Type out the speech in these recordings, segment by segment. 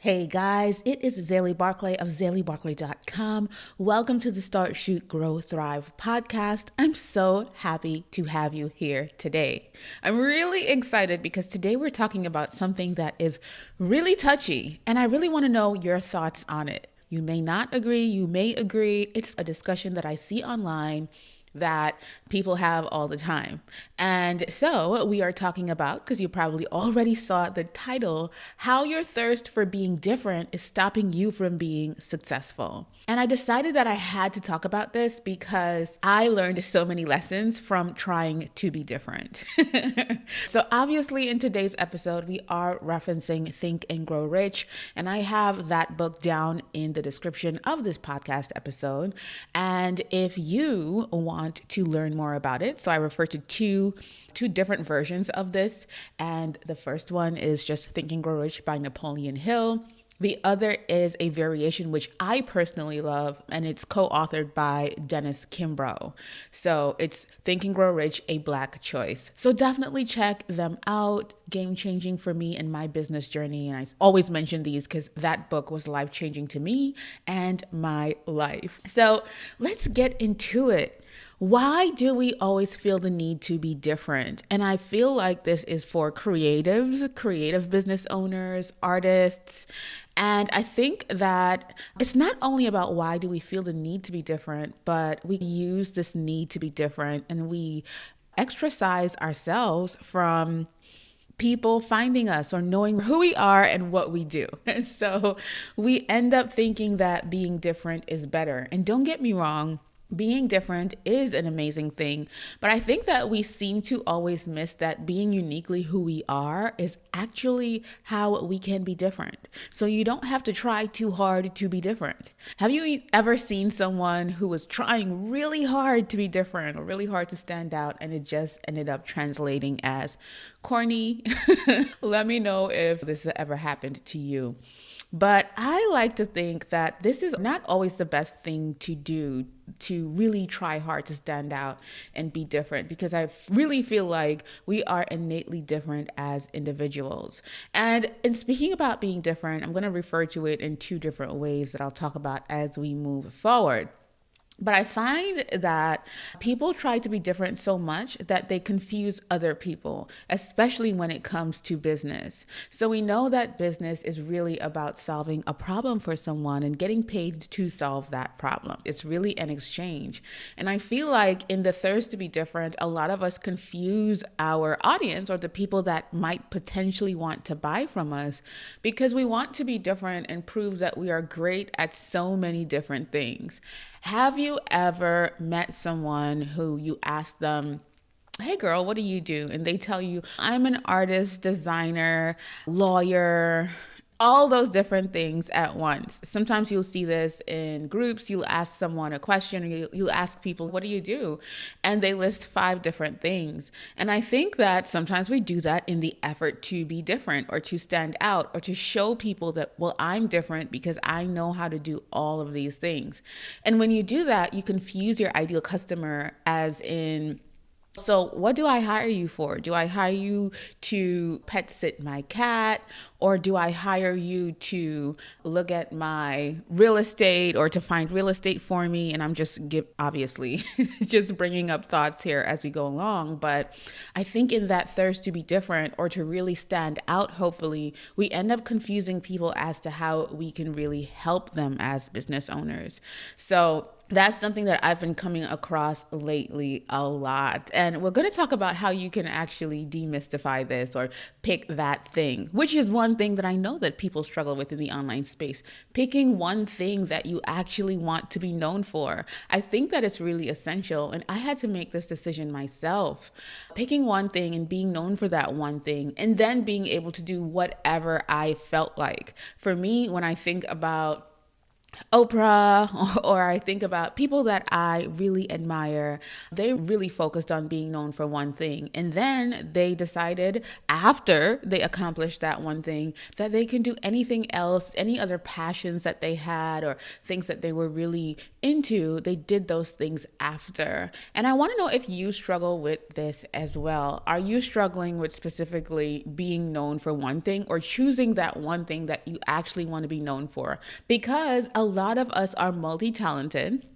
Hey guys, it is Zaley Barclay of ZaleyBarclay.com. Welcome to the Start, Shoot, Grow, Thrive podcast. I'm so happy to have you here today. I'm really excited because today we're talking about something that is really touchy, and I really want to know your thoughts on it. You may not agree, you may agree. It's a discussion that I see online that people have all the time. And so we are talking about, because you probably already saw the title, how your thirst for being different is stopping you from being successful. And I decided that I had to talk about this because I learned so many lessons from trying to be different. So obviously in today's episode, we are referencing Think and Grow Rich. And I have that book down in the description of this podcast episode. And if you want to learn more about it, so I refer to two different versions of this. And the first one is just Think and Grow Rich by Napoleon Hill. The other is a variation which I personally love, and it's co-authored by Dennis Kimbro. So it's Think and Grow Rich, A Black Choice. So definitely check them out. Game changing for me in my business journey. And I always mention these because that book was life changing to me and my life. So let's get into it. Why do we always feel the need to be different? And I feel like this is for creatives, creative business owners, artists. And I think that it's not only about why do we feel the need to be different, but we use this need to be different and we exercise ourselves from people finding us or knowing who we are and what we do. And so we end up thinking that being different is better. And don't get me wrong, being different is an amazing thing, but I think that we seem to always miss that being uniquely who we are is actually how we can be different. So you don't have to try too hard to be different. Have you ever seen someone who was trying really hard to be different or really hard to stand out and it just ended up translating as corny? Let me know if this has ever happened to you. But I like to think that this is not always the best thing to do, to really try hard to stand out and be different, because I really feel like we are innately different as individuals. And in speaking about being different, I'm going to refer to it in two different ways that I'll talk about as we move forward. But I find that people try to be different so much that they confuse other people, especially when it comes to business. So we know that business is really about solving a problem for someone and getting paid to solve that problem. It's really an exchange. And I feel like in the thirst to be different, a lot of us confuse our audience or the people that might potentially want to buy from us because we want to be different and prove that we are great at so many different things. Have you ever met someone who you ask them, hey girl, what do you do? And they tell you, I'm an artist, designer, lawyer, all those different things at once. Sometimes you'll see this in groups. You'll ask someone a question, or you'll ask people, what do you do? And they list 5 different things. And I think that sometimes we do that in the effort to be different or to stand out or to show people that, well, I'm different because I know how to do all of these things. And when you do that, you confuse your ideal customer as in, so what do I hire you for? Do I hire you to pet sit my cat? Or do I hire you to look at my real estate or to find real estate for me? And I'm obviously just bringing up thoughts here as we go along. But I think in that thirst to be different or to really stand out, hopefully, we end up confusing people as to how we can really help them as business owners. So that's something that I've been coming across lately a lot. And we're going to talk about how you can actually demystify this or pick that thing, which is one thing that I know that people struggle with in the online space. Picking one thing that you actually want to be known for. I think that it's really essential. And I had to make this decision myself. Picking one thing and being known for that one thing, and then being able to do whatever I felt like. For me, when I think about Oprah, or I think about people that I really admire. They really focused on being known for one thing. And then they decided, after they accomplished that one thing, that they can do anything else, any other passions that they had or things that they were really into. They did those things after. And I want to know if you struggle with this as well. Are you struggling with specifically being known for one thing, or choosing that one thing that you actually want to be known for? Because a lot of us are multi-talented.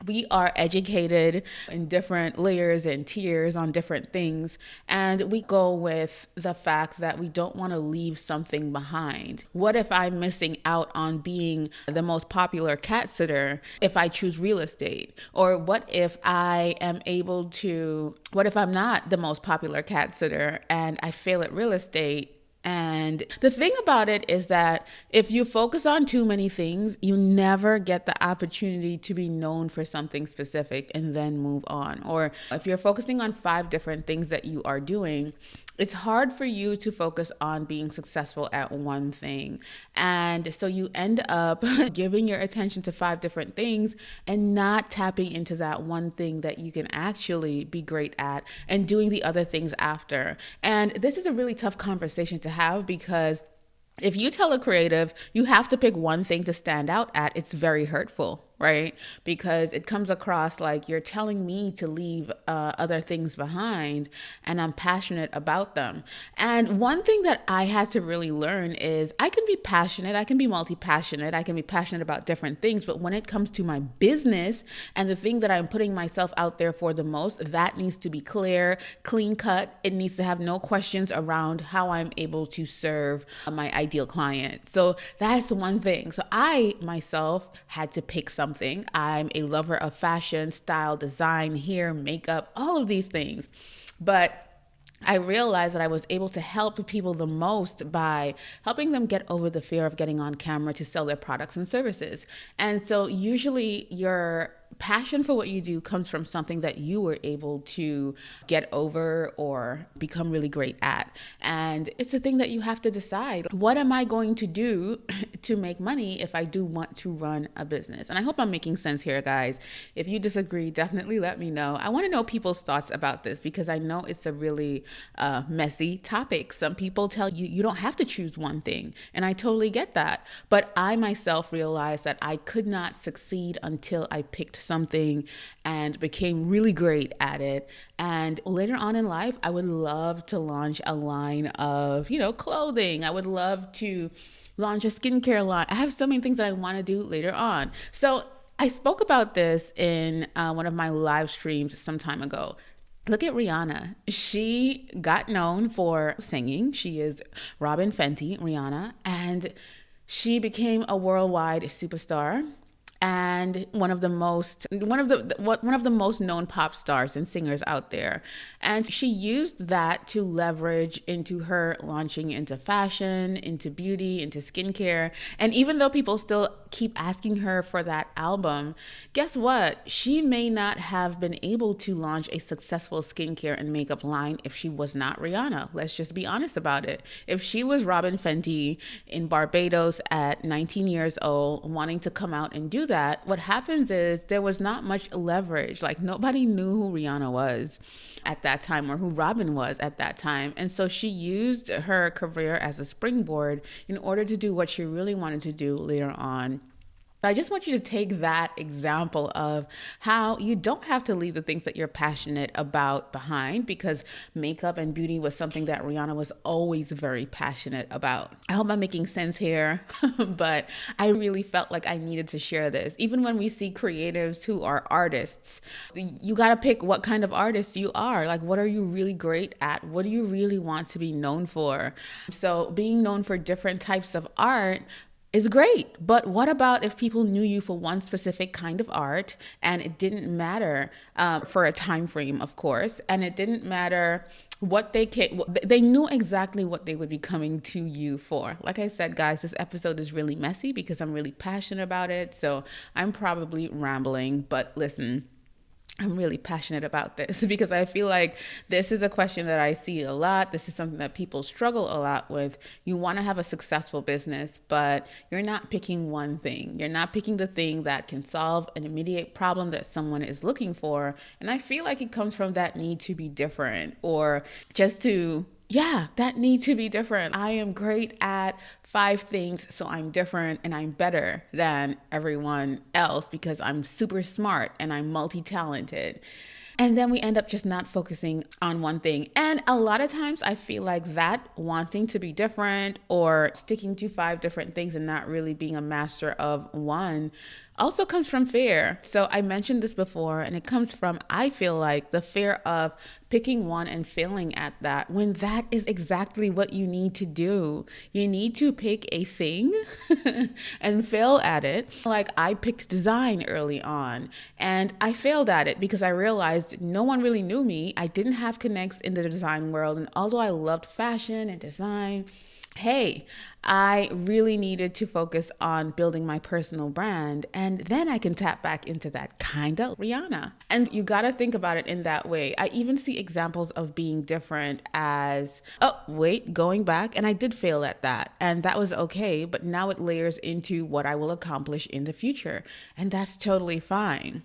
We are educated in different layers and tiers on different things. And we go with the fact that we don't want to leave something behind. What if I'm missing out on being the most popular cat sitter if I choose real estate? Or what if what if I'm not the most popular cat sitter and I fail at real estate? And the thing about it is that if you focus on too many things, you never get the opportunity to be known for something specific and then move on. Or if you're focusing on 5 different things that you are doing, it's hard for you to focus on being successful at one thing. And so you end up giving your attention to 5 different things and not tapping into that one thing that you can actually be great at and doing the other things after. And this is a really tough conversation to have, because if you tell a creative you have to pick one thing to stand out at, it's very hurtful, right? Because it comes across like you're telling me to leave other things behind, and I'm passionate about them. And one thing that I had to really learn is I can be passionate, I can be multi-passionate, I can be passionate about different things, but when it comes to my business and the thing that I'm putting myself out there for the most, that needs to be clear, clean cut. It needs to have no questions around how I'm able to serve my ideal client. So that's one thing. So I myself had to pick something. I'm a lover of fashion, style, design, hair, makeup, all of these things. But I realized that I was able to help people the most by helping them get over the fear of getting on camera to sell their products and services. And so usually your passion for what you do comes from something that you were able to get over or become really great at. And it's a thing that you have to decide. What am I going to do to make money if I do want to run a business? And I hope I'm making sense here, guys. If you disagree, definitely let me know. I want to know people's thoughts about this, because I know it's a really messy topic. Some people tell you you don't have to choose one thing, and I totally get that. But I myself realized that I could not succeed until I picked something and became really great at it. And later on in life, I would love to launch a line of, clothing. I would love to launch a skincare line. I have so many things that I want to do later on. So I spoke about this in one of my live streams some time ago. Look at Rihanna. She got known for singing. She is Robyn Fenty, Rihanna, and she became a worldwide superstar and one of the most known pop stars and singers out there. And she used that to leverage into her launching into fashion, into beauty, into skincare. And even though people still keep asking her for that album, guess what? She may not have been able to launch a successful skincare and makeup line if she was not Rihanna. Let's just be honest about it. If she was Robyn Fenty in Barbados at 19 years old, wanting to come out and do that, what happens is there was not much leverage. Like, nobody knew who Rihanna was at that time or who Robyn was at that time. And so she used her career as a springboard in order to do what she really wanted to do later on. I just want you to take that example of how you don't have to leave the things that you're passionate about behind, because makeup and beauty was something that Rihanna was always very passionate about. I hope I'm making sense here, but I really felt like I needed to share this. Even when we see creatives who are artists, you got to pick what kind of artist you are. Like, what are you really great at? What do you really want to be known for? So being known for different types of art is great, but what about if people knew you for one specific kind of art, and it didn't matter for a time frame, of course, and it didn't matter what they knew exactly what they would be coming to you for. Like I said, guys, this episode is really messy because I'm really passionate about it, so I'm probably rambling, but listen. I'm really passionate about this because I feel like this is a question that I see a lot. This is something that people struggle a lot with. You want to have a successful business, but you're not picking one thing. You're not picking the thing that can solve an immediate problem that someone is looking for. And I feel like it comes from that need to be different, or just to that need to be different. I am great at 5 things, so I'm different and I'm better than everyone else because I'm super smart and I'm multi-talented. And then we end up just not focusing on one thing. And a lot of times I feel like that wanting to be different or sticking to 5 different things and not really being a master of one also comes from fear. So I mentioned this before, and it comes from, I feel like, the fear of picking one and failing at that, when that is exactly what you need to do. You need to pick a thing and fail at it. Like, I picked design early on and I failed at it because I realized no one really knew me. I didn't have connects in the design world. And although I loved fashion and design, hey, I really needed to focus on building my personal brand, and then I can tap back into that kind of Rihanna. And you got to think about it in that way. I even see examples of being different as, going back, and I did fail at that, and that was okay, but now it layers into what I will accomplish in the future, and that's totally fine.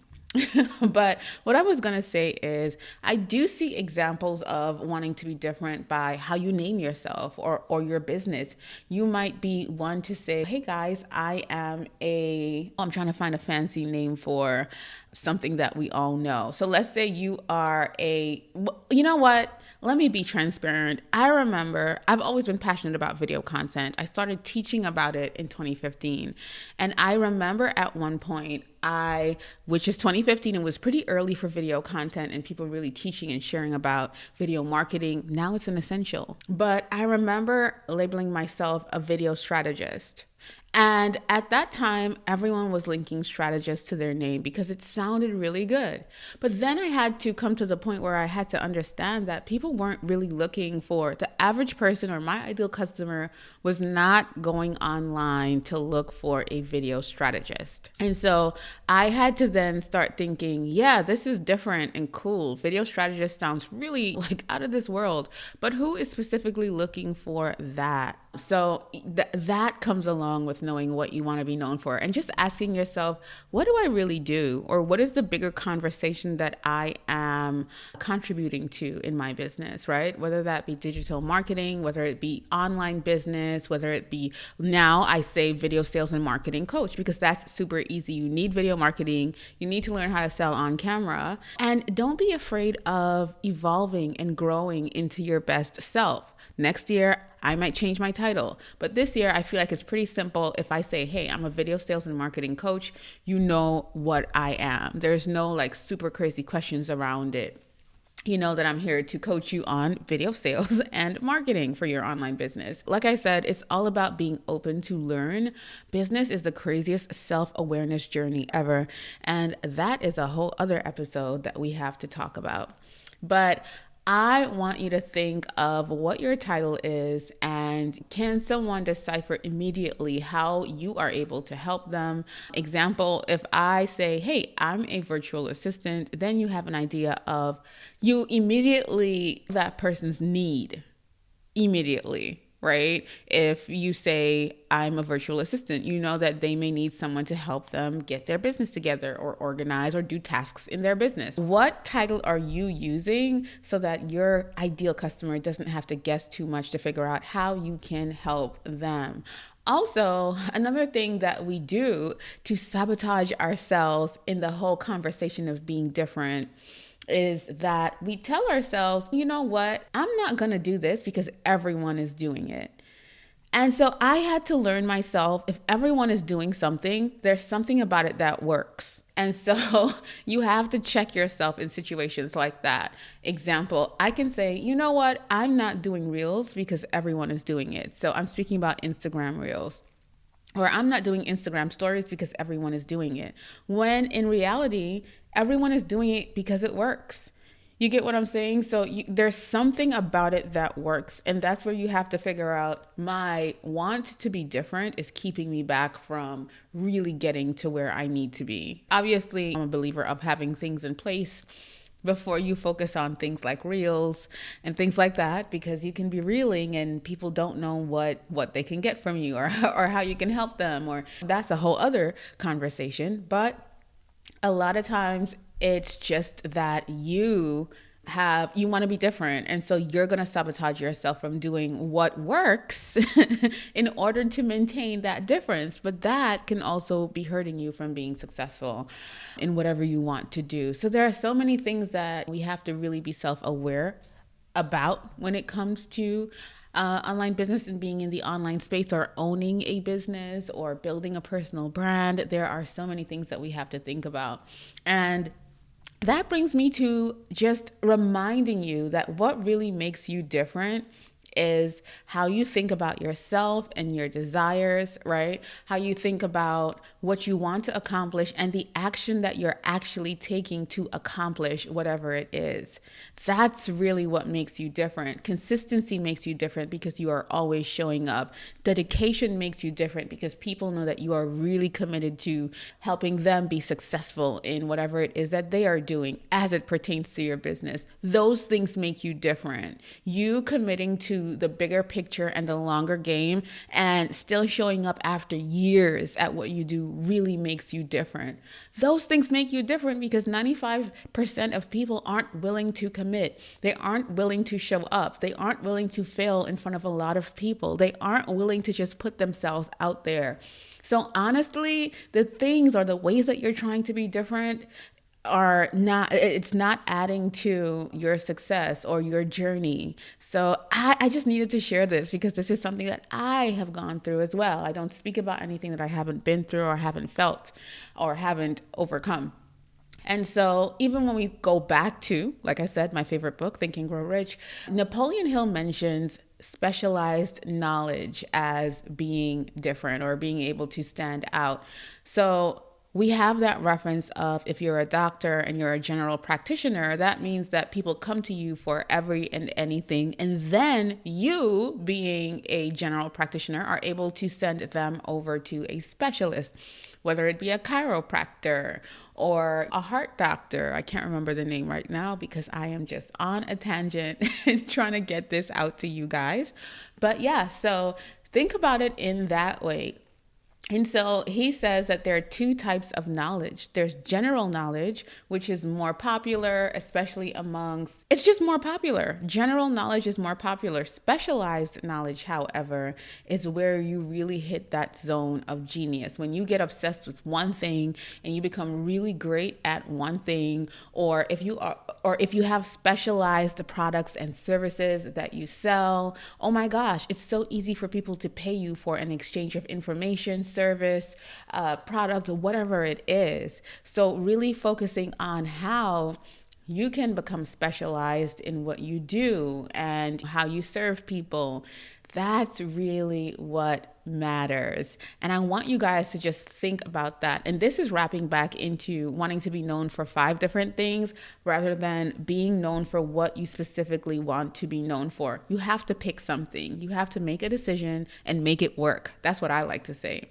But what I was going to say is I do see examples of wanting to be different by how you name yourself or your business. You might be one to say, hey guys, I'm trying to find a fancy name for something that we all know. So let's say you are you know what? Let me be transparent. I remember I've always been passionate about video content. I started teaching about it in 2015. And I remember at one point, which is 2015, it was pretty early for video content and people really teaching and sharing about video marketing. Now it's an essential. But I remember labeling myself a video strategist. And at that time, everyone was linking strategist to their name because it sounded really good. But then I had to come to the point where I had to understand that people weren't really looking for, the average person or my ideal customer was not going online to look for a video strategist. And so I had to then start thinking, yeah, this is different and cool. Video strategist sounds really like out of this world, but who is specifically looking for that? So that comes along with knowing what you want to be known for and just asking yourself, what do I really do? Or what is the bigger conversation that I am contributing to in my business, right? Whether that be digital marketing, whether it be online business, whether it be, now I say video sales and marketing coach, because that's super easy. You need video marketing. You need to learn how to sell on camera, and don't be afraid of evolving and growing into your best self. Next year, I might change my title, but this year I feel like it's pretty simple. If I say, hey, I'm a video sales and marketing coach, you know what I am. There's no like super crazy questions around it. You know that I'm here to coach you on video sales and marketing for your online business. Like I said, it's all about being open to learn. Business is the craziest self-awareness journey ever. And that is a whole other episode that we have to talk about. But I want you to think of what your title is, and can someone decipher immediately how you are able to help them? Example, if I say, hey, I'm a virtual assistant, then you have an idea of that person's need immediately. Right? If you say, I'm a virtual assistant, you know that they may need someone to help them get their business together or organize or do tasks in their business. What title are you using so that your ideal customer doesn't have to guess too much to figure out how you can help them? Also, another thing that we do to sabotage ourselves in the whole conversation of being different is that we tell ourselves, you know what, I'm not going to do this because everyone is doing it. And so I had to learn myself, if everyone is doing something, there's something about it that works. And so you have to check yourself in situations like that. Example, I can say, you know what, I'm not doing reels because everyone is doing it. So I'm speaking about Instagram reels. Or I'm not doing Instagram stories because everyone is doing it. When in reality, everyone is doing it because it works. You get what I'm saying? So there's something about it that works. And that's where you have to figure out, my want to be different is keeping me back from really getting to where I need to be. Obviously, I'm a believer of having things in place before you focus on things like reels and things like that, because you can be reeling and people don't know what they can get from you, or how you can help them, or that's a whole other conversation. But a lot of times it's just that you want to be different, and so you're going to sabotage yourself from doing what works in order to maintain that difference. But that can also be hurting you from being successful in whatever you want to do. So there are so many things that we have to really be self-aware about when it comes to online business and being in the online space, or owning a business, or building a personal brand. There are so many things that we have to think about. And that brings me to just reminding you that what really makes you different is how you think about yourself and your desires, right? How you think about what you want to accomplish and the action that you're actually taking to accomplish whatever it is. That's really what makes you different. Consistency makes you different because you are always showing up. Dedication makes you different because people know that you are really committed to helping them be successful in whatever it is that they are doing as it pertains to your business. Those things make you different. You committing to the bigger picture and the longer game and still showing up after years at what you do really makes you different. Those things make you different because 95% of people aren't willing to commit. They aren't willing to show up. They aren't willing to fail in front of a lot of people. They aren't willing to just put themselves out there. So honestly, the things or the ways that you're trying to be different it's not adding to your success or your journey. So I just needed to share this because this is something that I have gone through as well. I don't speak about anything that I haven't been through or haven't felt or haven't overcome. And so even when we go back to, like I said, my favorite book, Think and Grow Rich, Napoleon Hill mentions specialized knowledge as being different or being able to stand out. So we have that reference of, if you're a doctor and you're a general practitioner, that means that people come to you for every and anything. And then you, being a general practitioner, are able to send them over to a specialist, whether it be a chiropractor or a heart doctor. I can't remember the name right now because I am just on a tangent and trying to get this out to you guys. But yeah, so think about it in that way. And so he says that there are two types of knowledge. There's general knowledge, which is more popular, especially it's just more popular. General knowledge is more popular. Specialized knowledge, however, is where you really hit that zone of genius. When you get obsessed with one thing and you become really great at one thing, or if you have specialized products and services that you sell, oh my gosh, it's so easy for people to pay you for an exchange of information, service, product, or whatever it is. So really focusing on how you can become specialized in what you do and how you serve people. That's really what matters. And I want you guys to just think about that. And this is wrapping back into wanting to be known for 5 different things rather than being known for what you specifically want to be known for. You have to pick something. You have to make a decision and make it work. That's what I like to say.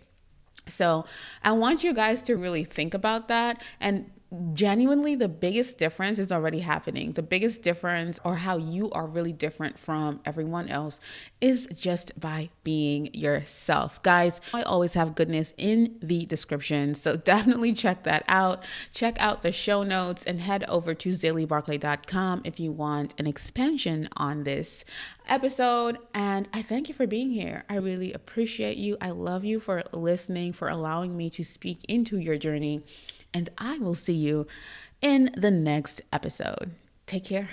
So I want you guys to really think about that. And genuinely, the biggest difference is already happening. The biggest difference, or how you are really different from everyone else, is just by being yourself. Guys, I always have goodness in the description, so definitely check that out. Check out the show notes and head over to ZaleyBarkley.com if you want an expansion on this episode. And I thank you for being here. I really appreciate you. I love you for listening, for allowing me to speak into your journey. And I will see you in the next episode. Take care.